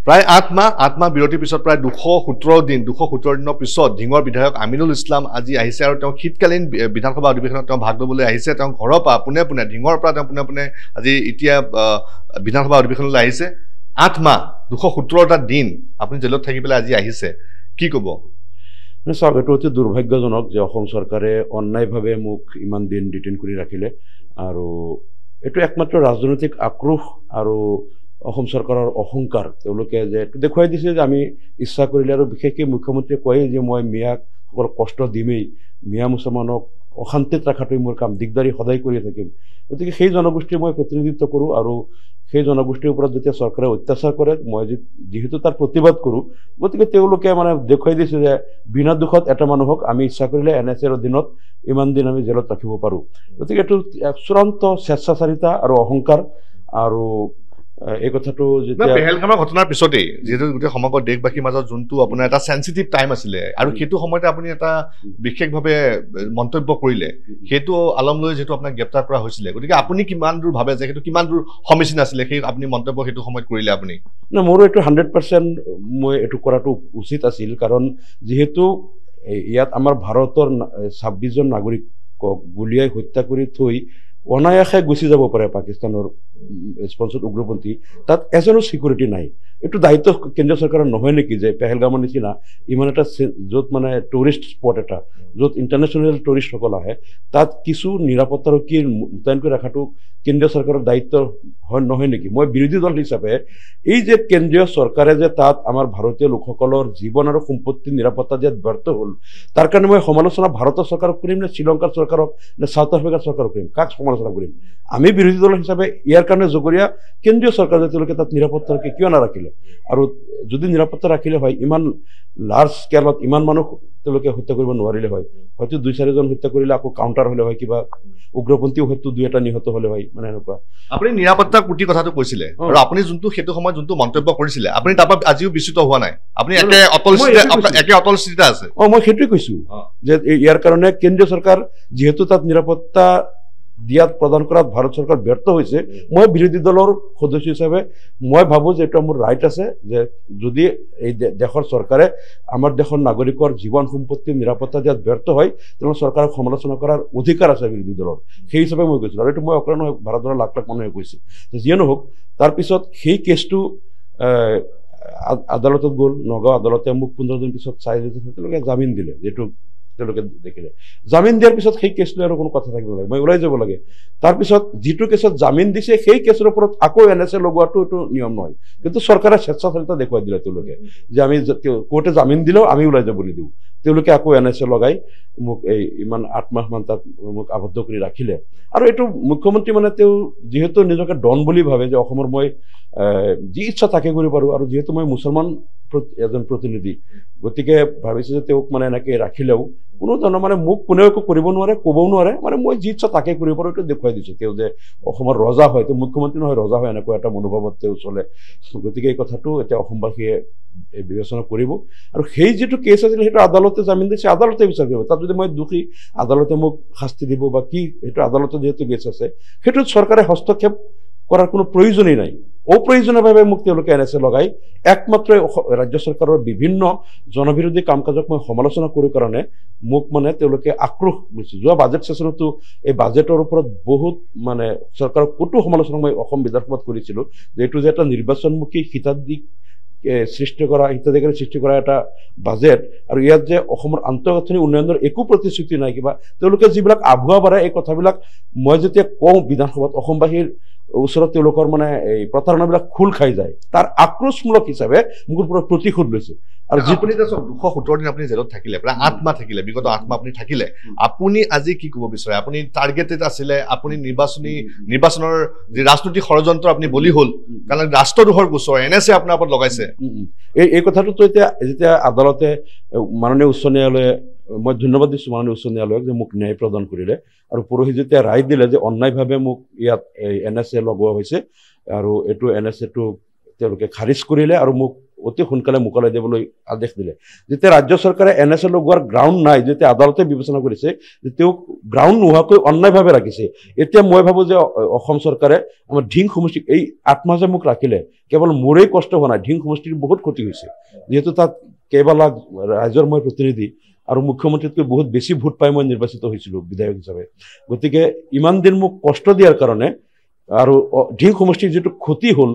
প্ৰায় 8 মাহ বিৰতিৰ পিছত প্ৰায় 217 দিনৰ পিছত ঢিঙৰ বিধায়ক আমিনুল ইছলাম আজি আহিছে আৰু তেওঁ শীতকালীন বিধানসভা অধিৱেশনত তেওঁ ভাগ ল'বলৈ আহিছে। তেওঁ ঘৰৰ পৰা পোনে ঢিঙৰ পৰা তেওঁ পোনে আজি এতিয়া বিধানসভা অধিৱেশনলৈ আহিছে। 8 মাহ 217টা দিন আপুনি জেলত থাকি পেলাই আজি আহিছে, কি ক'ব? চাওক, এইটো অতি দুৰ্ভাগ্যজনক যে অসম চৰকাৰে অন্যায়ভাৱে মোক ইমান দিন ডিটেইন কৰি ৰাখিলে আৰু এইটো একমাত্ৰ ৰাজনৈতিক আক্ৰোশ আৰু অসম চৰকাৰৰ অহংকাৰ। তেওঁলোকে যে এইটো দেখুৱাই দিছে যে আমি ইচ্ছা কৰিলে, আৰু বিশেষকৈ মুখ্যমন্ত্ৰীয়ে কয়ে যে মই মিয়াসকলক কষ্ট দিমেই, মিয়া মুছলমানক অশান্তিত ৰখাটোৱেই মোৰ কাম, দিগদাৰী সদায় কৰি থাকিম। গতিকে সেই জনগোষ্ঠীৰ মই প্ৰতিনিধিত্ব কৰোঁ আৰু সেই জনগোষ্ঠীৰ ওপৰত যেতিয়া চৰকাৰে অত্যাচাৰ কৰে, মই যিহেতু তাৰ প্ৰতিবাদ কৰোঁ, গতিকে তেওঁলোকে দেখুৱাই দিছে যে বিনা দুখত এটা মানুহক আমি ইচ্ছা কৰিলে NSAৰ অধীনত ইমান দিন আমি জেলত ৰাখিব পাৰোঁ। গতিকে এইটো চূড়ান্ত স্বেচ্ছাচাৰিতা আৰু অহংকাৰ। আৰু এই কথাটো যেতিয়া পেহেলগামৰ ঘটনাৰ পিছতেই যিহেতু গোটেই সমগ্ৰ দেশবাসীৰ মাজত যোনটো আপোনাৰ এটা চেঞ্চিটিভ টাইম আছিলে আৰু সেইটো সময়তে আপুনি এটা বিশেষভাৱে মন্তব্য কৰিলে, সেইটো আলম লৈ যিহেতু আপোনাক গ্ৰেপ্তাৰ কৰা হৈছিলে, গতিকে আপুনি কিমান দূৰ ভাবে যে সেইটো কিমান দূৰ সমীচীন আছিলে সেই আপুনি মন্তব্য সেইটো সময়ত কৰিলে? আপুনি মোৰো এইটো 100% মই এইটো কৰাটো উচিত আছিল, কাৰণ যিহেতু ইয়াত আমাৰ ভাৰতৰ 26জন নাগৰিকক গুলীয়াই হত্যা কৰি থৈ অনায়াসে গুচি যাব পাৰে পাকিস্তানৰ স্পন্সৰ্ড উগ্ৰপন্থী, তাত এজনো চিকিউৰিটি নাই। এইটো দায়িত্ব কেন্দ্ৰীয় চৰকাৰৰ নহয় নেকি যে পেহেলগামৰ নিচিনা ইমান এটা য'ত টুৰিষ্ট স্পট এটা, য'ত ইণ্টাৰনেশ্যনেল টুৰিষ্টসকল আহে, তাত কিছু নিৰাপত্তাৰক্ষী মোতায়েন কৰি ৰখাটো কেন্দ্ৰীয় চৰকাৰৰ দায়িত্ব নহয় নেকি? মই বিৰোধী দল হিচাপে এই যে কেন্দ্ৰীয় চৰকাৰে যে তাত আমাৰ ভাৰতীয় লোকসকলৰ জীৱন আৰু সম্পত্তিৰ নিৰাপত্তা দিয়াত ব্যৰ্থ হ'ল, তাৰ কাৰণে মই সমালোচনা ভাৰতৰ চৰকাৰক কৰিম নে শ্ৰীলংকাৰ চৰকাৰক নে চাউথ আফ্ৰিকাৰ চৰকাৰক কৰিম? কাক সমালোচনা কৰিম? আমি বিৰোধী দল হিচাপে ইয়াৰ কাৰণে জগৰীয়া কেন্দ্ৰীয় চৰকাৰে তেওঁলোকে তাত নিৰাপত্তাৰক্ষী কিয় নাৰাখিলে? আৰু যদি নিৰাপত্তা ৰাখিলে হয়, ইমান লাৰ্জ স্কেলত ইমান মানুহ তেওঁলোকে হত্যা কৰিব নোৱাৰিলে হয়। হয়তো 2-4জন হত্যা কৰিলে আকৌ কাউণ্টাৰ হ'লে হয়, কিবা উগ্ৰপন্থীও হয়তো 2-এটা নিহত হ'লে হয়, এনেকুৱা। আপুনি নিৰাপত্তাৰ কুটি কথাটো কৈছিলে আৰু আপুনি যোনটো সেইটো সময়ত যোনটো মন্তব্য কৰিছিলে, আপুনি তাৰপৰা আজিও বিচ্যুত হোৱা নাই? আপুনি একে অটল স্থিতিতে আছে? মই সেইটোৱে কৈছোঁ যে ইয়াৰ কাৰণে কেন্দ্ৰীয় চৰকাৰ যিহেতু তাত নিৰাপত্তা দিয়াত প্ৰদান কৰাত ভাৰত চৰকাৰ ব্যৰ্থ হৈছে, মই বিৰোধী দলৰ সদস্য হিচাপে মই ভাবোঁ যে এইটো মোৰ ৰাইট আছে যে যদি এই দেশৰ চৰকাৰে আমাৰ দেশৰ নাগৰিকৰ জীৱন সম্পত্তিৰ নিৰাপত্তা দিয়াত ব্যৰ্থ হয়, তেনেহ'লে চৰকাৰক সমালোচনা কৰাৰ অধিকাৰ আছে বিৰোধী দলৰ। সেই হিচাপে মই কৈছিলোঁ, আৰু এইটো মই অকলে নহয়, ভাৰতৰ লাখ লাখ মানুহে কৈছে। যিয়ে নহওক, তাৰপিছত সেই কেছটো আদালতত গ'ল, নগাঁও আদালতে মোক 15 দিন পিছত চাই তেওঁলোকে জামিন দিলে। যিহেতু তেওঁলোকে দেখিলে জামিন দিয়াৰ পিছত সেই কেছ লৈ আৰু কোনো কথা থাকিব লাগে, মই ওলাই যাব লাগে। তাৰপিছত যিটো কেছত জামিন দিছে সেই কেছৰ ওপৰত আকৌ NSA লগোৱাটো এইটো নিয়ম নহয়, কিন্তু চৰকাৰে স্বেচ্ছাচাৰিতা দেখুৱাই দিলে তেওঁলোকে যে আমি কোৰ্টে জামিন দিলেও আমি ওলাই যাব নিদিওঁ। তেওঁলোকে আকৌ NSA লগাই মোক এই ইমান 8 মাহমান তাত মোক আবদ্ধ কৰি ৰাখিলে। আৰু এইটো মুখ্যমন্ত্ৰী তেওঁ যিহেতু নিজকে ডন বুলি ভাবে যে অসমৰ মই যি ইচ্ছা তাকে কৰিব পাৰোঁ, আৰু যিহেতু মই মুছলমান এজন প্ৰতিনিধি, গতিকে ভাবিছোঁ যে তেওঁক এনেকৈ ৰাখিলেও কোনো ধৰণৰ মোক কোনেও একো কৰিব নোৱাৰে, ক'বও নোৱাৰে, মই যি ইচ্ছা তাকে কৰিব পাৰোঁ। এইটো দেখুৱাই দিছোঁ তেওঁ যে অসমৰ ৰজা হয়, তেওঁ মুখ্যমন্ত্ৰী নহয় ৰজা হয়, এনেকুৱা এটা মনোভাৱত তেওঁ চলে। গতিকে এই কথাটো এতিয়া অসমবাসীয়ে বিবেচনা কৰিব। আৰু সেই যিটো কেছ আছিল সেইটো আদালতে জামিন দিছে, আদালতে বিচাৰ কৰিব। তাত যদি মই দোষী, আদালতে মোক শাস্তি দিব বা কি, সেইটো আদালতে যিহেতু কেছ আছে, সেইটোত চৰকাৰে হস্তক্ষেপ কৰাৰ কোনো প্ৰয়োজনেই নাই। অপ্ৰয়োজনীয়ভাৱে মোক তেওঁলোকে NSA লগাই একমাত্ৰ ৰাজ্য চৰকাৰৰ বিভিন্ন জনবিৰোধী কাম কাজক মই সমালোচনা কৰোঁ কাৰণে মোক তেওঁলোকে আক্ৰোশ কৰিছে। যোৱা বাজেট ছেছনতো এই বাজেটৰ ওপৰত বহুত চৰকাৰক কটু সমালোচনা মই অসম বিধানসভাত কৰিছিলোঁ, যে এইটো যে এটা নিৰ্বাচনমুখী হিতাধিকাৰী সৃষ্টি কৰা এটা বাজেট, আৰু ইয়াত যে অসমৰ আন্তঃগাঁথনি উন্নয়নৰ একো প্ৰতিশ্ৰুতি নাই কিবা, তেওঁলোকে যিবিলাক আভুৱা বাঢ়ে এই কথাবিলাক মই যেতিয়া কওঁ বিধানসভাত, অসমবাসীৰ ওচৰত তেওঁলোকৰ এই প্ৰতাৰণাবিলাক খোল খাই যায়। তাৰ আক্ৰোশমূলক হিচাপে মোৰ পৰা প্ৰতিশোধ লৈছে। আৰু আপুনি 217 দিন আপুনি জেলত থাকিলে, প্ৰায় 8 মাহ থাকিলে, বিগত 8 মাহ আপুনি থাকিলে, আপুনি আজি কি ক'ব বিচাৰে? আপুনি টাৰ্গেটেড আছিলে, আপুনি নিৰ্বাচনৰ যি ৰাজনৈতিক ষড়যন্ত্ৰ আপুনি বলি হ'ল, কাৰণ ৰাষ্ট্ৰদ্ৰোহৰ গোচৰ NSA আপোনাৰ ওপৰত লগাইছে। এই কথাটোতো যেতিয়া আদালতে মাননীয় উচ্চ ন্যায়ালয়ে, মই ধন্যবাদ দিছোঁ মাননীয় উচ্চ ন্যায়ালয়ক যে মোক ন্যায় প্ৰদান কৰিলে, আৰু পৰহি যেতিয়া ৰায় দিলে যে অন্যায়ভাৱে মোক ইয়াত NSA লগোৱা হৈছে আৰু এইটো NSAটো তেওঁলোকে খাৰিজ কৰিলে আৰু মোক অতি সোনকালে মোকলাই দিবলৈ আদেশ দিলে যেতিয়া ৰাজ্য চৰকাৰে NSA লগোৱাৰ গ্ৰাউণ্ড নাই যেতিয়া আদালতে বিবেচনা কৰিছে যে তেওঁক গ্ৰাউণ্ড নোহোৱাকৈ অন্যায়ভাৱে ৰাখিছে এতিয়া মই ভাবোঁ যে অসম চৰকাৰে আমাৰ ধিং সমষ্টিক এই 8 মাহ যে মোক ৰাখিলে কেৱল মোৰেই কষ্ট হোৱা নাই ধিং সমষ্টিৰ বহুত ক্ষতি হৈছে যিহেতু তাত কেইবা লাখ ৰাইজৰ মই প্ৰতিনিধি আৰু মুখ্যমন্ত্ৰীতকৈ বহুত বেছি ভোট পাই মই নিৰ্বাচিত হৈছিলোঁ বিধায়ক হিচাপে গতিকে ইমান দিন মোক কষ্ট দিয়াৰ কাৰণে আৰু ধিং সমষ্টিৰ যিটো ক্ষতি হ'ল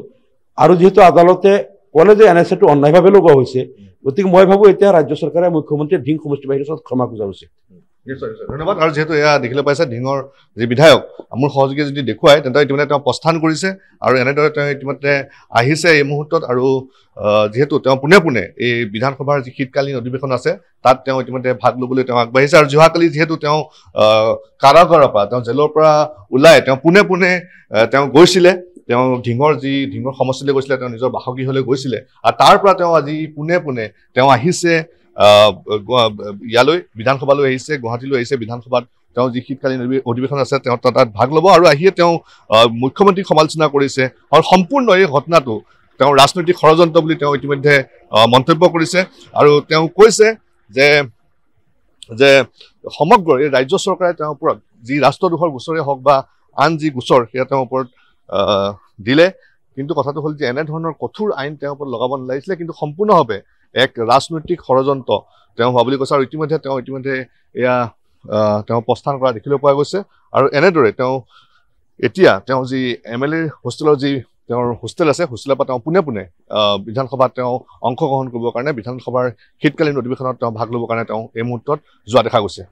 আৰু যেহেতু আদালতে ক'লে যে NSAটো অন্যায়ভাৱে লগোৱা হৈছে গতিকে মই ভাবোঁ এতিয়া ৰাজ্য চৰকাৰে মুখ্যমন্ত্ৰীয়ে ধিং সমষ্টি বাহিনীৰ ওচৰত ক্ষমা খোজা উচিত ধন্যবাদ আৰু যেহেতু এয়া দেখিবলৈ পাইছে ধিঙৰ যি বিধায়ক মোৰ সহযোগী যদি দেখুৱাই তেন্তে ইতিমধ্যে তেওঁ প্ৰস্থান কৰিছে আৰু এনেদৰে তেওঁ ইতিমধ্যে আহিছে এই মুহূৰ্তত আৰু যেহেতু তেওঁ পোনে পোনে এই বিধানসভাৰ যি শীতকালীন অধিৱেশন আছে তাত তেওঁ ইতিমধ্যে ভাগ ল'বলৈ তেওঁ আগবাঢ়িছে আৰু যোৱাকালি যিহেতু তেওঁ কাৰাগাৰৰ পৰা তেওঁ জেলৰ পৰা ওলাই তেওঁ পোনে পোনে তেওঁ গৈছিলে তেওঁ ধিঙৰ সমষ্টিলৈ গৈছিলে তেওঁ নিজৰ বাসগৃহলৈ গৈছিলে আৰু তাৰ পৰা তেওঁ আজি পোনে পোনে তেওঁ আহিছে ইয়ালৈ বিধানসভালৈ আহিছে গুৱাহাটীলৈ আহিছে বিধানসভাত তেওঁ যি শীতকালীন অধিৱেশন আছে তেওঁ তাত ভাগ ল'ব আৰু আহিয়ে তেওঁ মুখ্যমন্ত্ৰীক সমালোচনা কৰিছে আৰু সম্পূৰ্ণ এই ঘটনাটো তেওঁ ৰাজনৈতিক ষড়যন্ত্ৰ বুলি তেওঁ ইতিমধ্যে মন্তব্য কৰিছে আৰু তেওঁ কৈছে যে সমগ্ৰ এই ৰাজ্য চৰকাৰে তেওঁৰ ওপৰত যি ৰাষ্ট্ৰদ্ৰোহৰ গোচৰে হওক বা আন যি গোচৰ সেয়া তেওঁৰ ওপৰত দিলে কিন্তু কথাটো হ'ল যে এনেধৰণৰ কঠোৰ আইন তেওঁৰ ওপৰত লগাব নালাগিছিলে কিন্তু সম্পূৰ্ণভাৱে এক ৰাজনৈতিক ষড়যন্ত্ৰ তেওঁ হোৱা বুলি কৈছে আৰু ইতিমধ্যে এয়া তেওঁ প্ৰস্থান কৰা দেখিবলৈ পোৱা গৈছে আৰু এনেদৰে এতিয়া তেওঁ যি MLA হোষ্টেলৰ যি তেওঁৰ হোষ্টেল আছে হোষ্টেলৰ পৰা তেওঁ পোনে পোনে বিধানসভাত তেওঁ অংশগ্ৰহণ কৰিবৰ কাৰণে বিধানসভাৰ শীতকালীন অধিৱেশনত তেওঁ ভাগ ল'বৰ কাৰণে তেওঁ এই মুহূৰ্তত যোৱা দেখা গৈছে